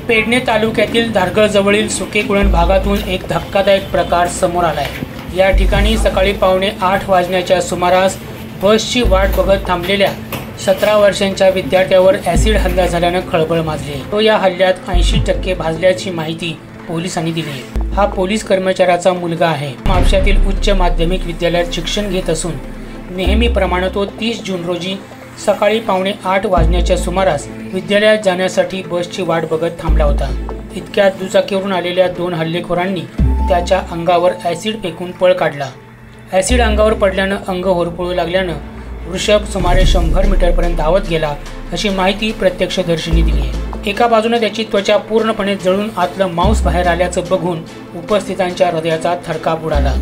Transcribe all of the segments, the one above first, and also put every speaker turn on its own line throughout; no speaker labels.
पेडणे तालुक्यातील धारगळजवळील सुकेकुळण भागातून एक धक्कादायक प्रकार समोर आलाय। या ठिकाणी सकाळी 7:45 वाजण्याच्या सुमारास बसची वाट बघत थांबलेल्या 17 वर्षांच्या विद्यार्थ्यावर ॲसिड हल्ला झाल्याने खळबळ माजली। तो या हल्ल्यात 80% भाजल्याची माहिती पोलिसांनी दिली। हा पोलीस कर्मचाऱ्याचा मुलगा आहे। म्हापशातील उच्च माध्यमिक विद्यालयात शिक्षण घेत असून नेहमीप्रमाणे तो 30 जून रोजी सकाळी 7:45 वाजण्याच्या सुमारास विद्यालयात जाण्यासाठी बसची वाट बघत थांबला होता। इतक्यात दुचाकीवरून आलेल्या 2 हल्लेखोरांनी त्याच्या अंगावर ॲसिड फेकून पळ काढला। ॲसिड अंगावर पडल्याने अंग होरपळू लागल्याने वृषभ सुमारे 100 मीटरपर्यंत धावत गेला, अशी माहिती प्रत्यक्षदर्शींनी दिली आहे। एका बाजूने त्याची त्वचा पूर्णपणे जळून आतलं मांस बाहेर आल्याचं बघून उपस्थितांच्या हृदयाचा थरकाप उडाला।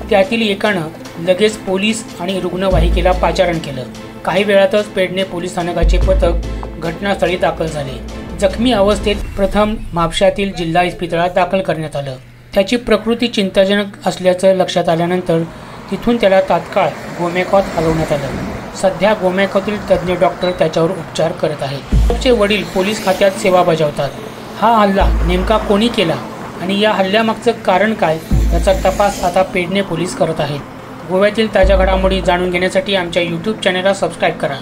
त्यातील एकानं लगेच पोलीस आणि रुग्णवाहिकेला पाचारण केलं। काही वेळातच पेडणे पोलीस स्थानकाचे पथक घटनास्थळी दाखल झाले। जखमी अवस्थेत प्रथम म्हापशातील जिल्हा इस्पितळात दाखल करण्यात आलं। त्याची प्रकृती चिंताजनक असल्याचं लक्षात आल्यानंतर तिथून त्याला तात्काळ गोमेकॉत हलवण्यात आलं। सध्या गोमेकॉतील तज्ज्ञ डॉक्टर त्याच्यावर उपचार करत आहेत। त्याचे वडील पोलीस खात्यात सेवा बजावतात। हा हल्ला नेमका कोणी केला आणि या हल्ल्यामागचं कारण काय याचा तपास आता पेडणे पोलीस करत आहेत। गोव्यातील ताज्या घडामोडी जाणून घेण्यासाठी आमच्या YouTube चॅनलला सबस्क्राईब करा।